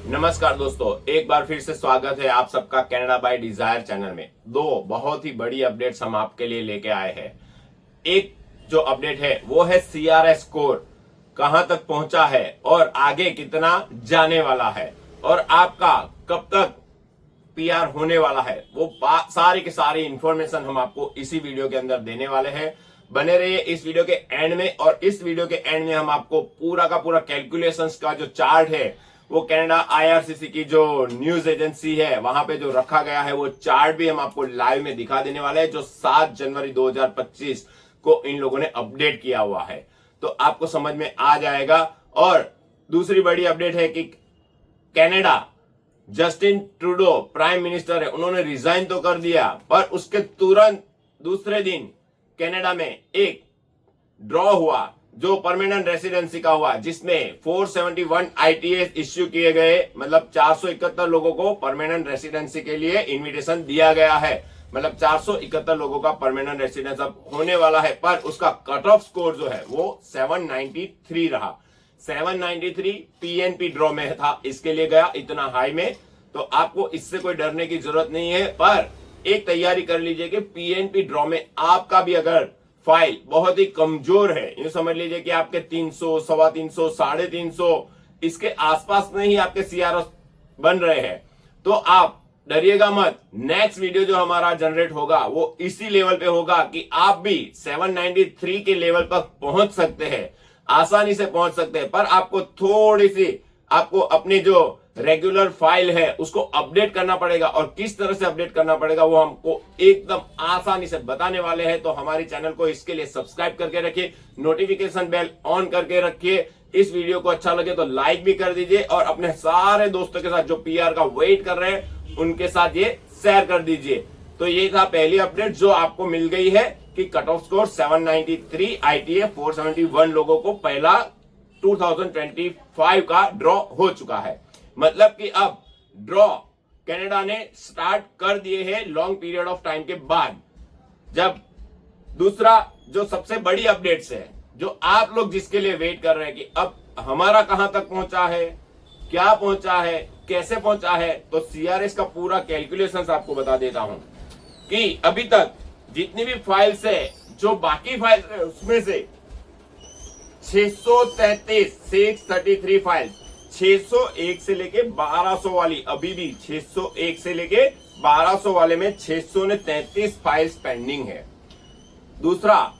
नमस्कार दोस्तों, एक बार फिर से स्वागत है आप सबका कनाडा बाय डिजायर चैनल में। दो बहुत ही बड़ी अपडेट्स हम आपके लिए लेके आए हैं। एक जो अपडेट है वो है सीआरएस स्कोर कहां तक पहुंचा है और आगे कितना जाने वाला है और आपका कब तक पीआर होने वाला है, वो सारी की सारी इंफॉर्मेशन हम आपको इसी वीडियो के अंदर देने वाले हैं। बने रहिए इस वीडियो के एंड में, और इस वीडियो के एंड में हम आपको पूरा का पूरा कैलकुलेशंस का जो चार्ट है वो कनाडा आईआरसीसी की जो न्यूज एजेंसी है वहां पे जो रखा गया है वो चार्ट भी हम आपको लाइव में दिखा देने वाले हैं, जो 7 जनवरी 2025 को इन लोगों ने अपडेट किया हुआ है, तो आपको समझ में आ जाएगा। और दूसरी बड़ी अपडेट है कि Canada Justin Trudeau prime minister है, उन्होंने रिजाइन तो कर दिया, पर उसके तुरंत दूसरे दिन कनाडा में एक ड्रॉ हुआ जो परमानेंट रेसिडेंसी का हुआ, जिसमें 471 आईटीएस इश्यू किए गए। मतलब 471 लोगों को परमानेंट रेसिडेंसी के लिए इनविटेशन दिया गया है। मतलब 471 लोगों का परमानेंट रेसिडेंस अब होने वाला है, पर उसका कट ऑफ स्कोर जो है वो 793 रहा। 793 पीएनपी ड्रॉ में था, इसके लिए गया इतना हाई में, तो आपको इससे कोई डरने की जरूरत नहीं है। पर एक तैयारी कर लीजिए कि पीएनपी ड्रॉ में आपका भी अगर फाइल बहुत ही कमजोर है, ये समझ लीजिए कि आपके 300, 350, 350 इसके आसपास में ही आपके सीआरएस बन रहे हैं, तो आप डरिएगा मत। नेक्स्ट वीडियो जो हमारा जनरेट होगा वो इसी लेवल पे होगा कि आप भी 793 के लेवल पर पहुंच सकते हैं, आसानी से पहुंच सकते हैं। पर आपको थोड़ी सी आपको अपनी जो रेगुलर फाइल है उसको अपडेट करना पड़ेगा, और किस तरह से अपडेट करना पड़ेगा वो हमको एकदम आसानी से बताने वाले हैं। तो हमारे चैनल को इसके लिए सब्सक्राइब करके रखिए, नोटिफिकेशन बेल ऑन करके रखिए। इस वीडियो को अच्छा लगे तो लाइक भी कर दीजिए, और अपने सारे दोस्तों के साथ जो पीआर का वेट कर रहे हैं उनके साथ ये शेयर कर दीजिए। तो ये था पहली अपडेट जो आपको मिल गई है कि कट ऑफ स्कोर 793, आईटीए 471 लोगों को पहला 2025 का ड्रॉ हो चुका है। मतलब कि अब ड्रॉ कनाडा ने स्टार्ट कर दिए हैं लॉन्ग पीरियड ऑफ टाइम के बाद। जब दूसरा जो सबसे बड़ी अपडेट्स है जो आप लोग जिसके लिए वेट कर रहे हैं कि अब हमारा कहां तक पहुंचा है, क्या पहुंचा है, कैसे पहुंचा है, तो सीआरएस का पूरा कैलकुलेशंस आपको बता देता हूं कि अभी तक जितनी भी फाइल्स है, जो बाकी फाइल्स है उसमें से 633 फाइल्स, 601 से लेके 1200 वाली, अभी भी 601 से लेके 1200 वाले में 633 फाइल्स पेंडिंग है। दूसरा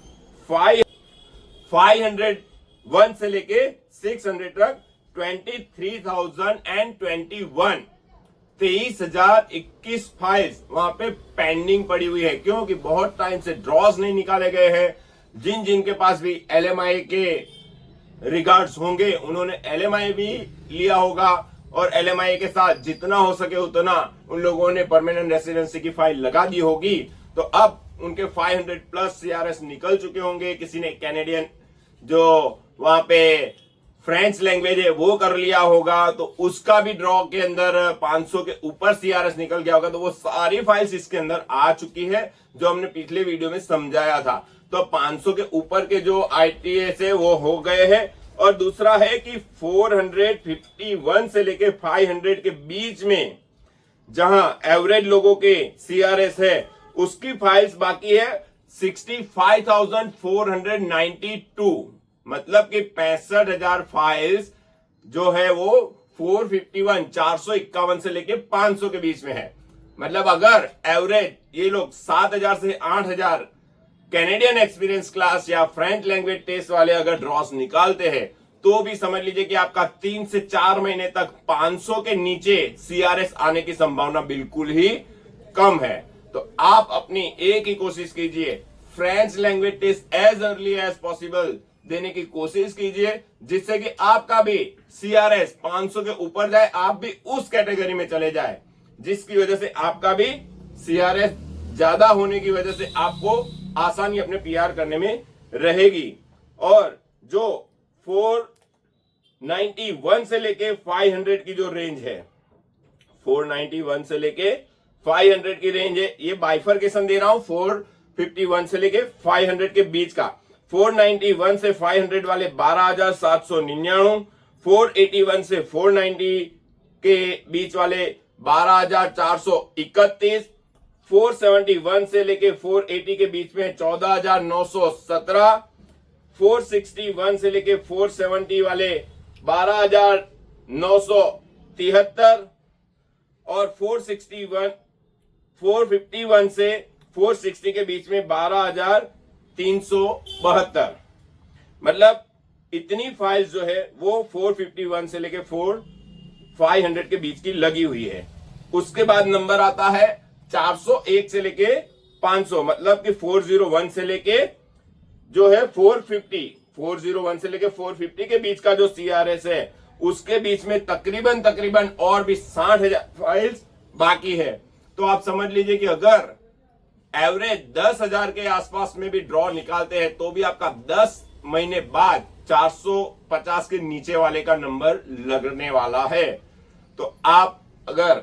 501 से लेके 600 तक 23,021 23,021 फाइल्स वहां पे पेंडिंग पड़ी हुई है, क्योंकि बहुत टाइम से ड्रॉज नहीं निकाले गए हैं। जिन जिनके पास भी एलएमआई के रिगार्ड्स होंगे उन्होंने एलएमआई भी लिया होगा, और एलएमआई के साथ जितना हो सके उतना उन लोगों ने परमानेंट रेसिडेंसी की फाइल लगा दी होगी। तो अब उनके 500 प्लस सीआरएस निकल चुके होंगे। किसी ने कैनेडियन जो वहां पे फ्रेंच लैंग्वेज है वो कर लिया होगा, तो उसका भी ड्रॉ के अंदर 500 के ऊपर सीआरएस निकल गया होगा। तो वो सारी फाइल्स इसके अंदर आ चुकी है जो हमने पिछले वीडियो में समझाया था। तो 500 के ऊपर के जो आईटीएस है वो हो गए हैं। और दूसरा है कि 451 से लेके 500 के बीच में जहां एवरेज लोगों के सीआरएस है उसकी फाइल्स बाकी है 65,492। मतलब कि 65,000 फाइल्स जो है वो 451 से लेके 500 के बीच में है। मतलब अगर एवरेज ये लोग 7,000 से 8,000 कैनेडियन एक्सपीरियंस क्लास या फ्रेंच लैंग्वेज टेस्ट वाले अगर ड्रॉस निकालते हैं, तो भी समझ लीजिए कि आपका 3 से 4 महीने तक 500 के नीचे सीआरएस आने की संभावना बिल्कुल ही कम है। तो आप अपनी एक ही कोशिश कीजिए, French language test as early as possible देने की कोशिश कीजिए, जिससे कि आपका भी सीआरएस 500 के ऊपर जाए, आप भी उस कैटेगरी में चले जाए, जिसकी वजह से आपका भी सीआरएस ज्यादा होने की वजह से आपको आसानी अपने पीआर करने में रहेगी। और जो 491 से लेके 500 की जो रेंज है, 491 से लेके 500 की रेंज है, ये बाइफरकेशन दे रहा हूं 451 से लेके 500 के बीच का। 491 से 500 वाले 12,799, 481 से 490 के बीच वाले 12,431, 471 से लेके 480 के बीच में 14,917, 461 से लेके 470 वाले 12,973 और 451 से 460 के बीच में 12,372। मतलब इतनी फाइल्स जो है वो 451 से लेके 500 के बीच की लगी हुई है। उसके बाद नंबर आता है 401 से लेके 500, मतलब कि 401 से लेके जो है 401 से लेके 450 के बीच का जो CRS है उसके बीच में तकरीबन और भी 60,000 फाइल्स बाकी है। तो आप समझ लीजिए कि अगर एवरेज 10,000 के आसपास में भी ड्रॉ निकालते हैं तो भी आपका 10 महीने बाद 450 के नीचे वाले का नंबर लगने वाला है। तो आप अगर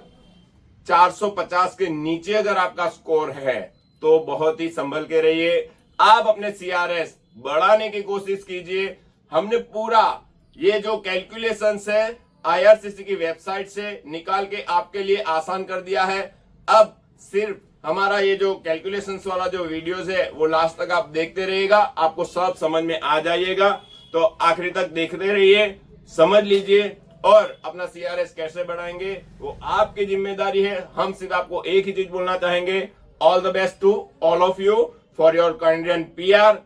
450 के नीचे अगर आपका स्कोर है तो बहुत ही संभल के रहिए। आप अपने CRS बढ़ाने की कोशिश कीजिए। हमने पूरा ये जो कैलकुलेशंस है IRCC की वेबसाइट से निकाल के आपके लिए आसान कर दिया है। अब सिर्फ हमारा ये जो कैलकुलेशंस वाला जो वीडियोस है वो लास्ट तक आप देखते रहिएगा, आपको सब समझ में आ जाइएगा। तो आखिरी तक देखते रहिए, समझ लीजिए और अपना CRS कैसे बढ़ाएंगे वो आपकी जिम्मेदारी है। हम सिर्फ आपको एक ही चीज बोलना चाहेंगे, all the best to all of you for your Canadian PR।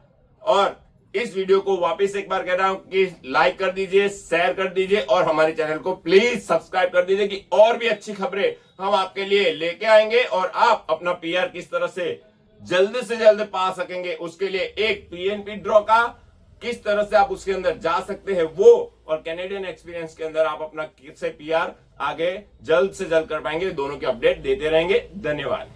और इस वीडियो को वापस एक बार कह रहा हूं कि लाइक कर दीजिए, शेयर कर दीजिए और हमारे चैनल को प्लीज सब्सक्राइब कर दीजिए कि और भी अच्छी खबरें हम आपके लिए लेके आएंगे और आप अपना PR किस तरह से जल्द पा सकेंगे, उसके लिए एक PNP ड्रॉ का किस तरह से आप उसके अंदर जा सकते हैं वो, और कैनेडियन एक्सपीरियंस के अंदर आप अपना किससे PR आगे जल्द से जल्द कर पाएंगे, दोनों की अपडेट देते रहेंगे। धन्यवाद।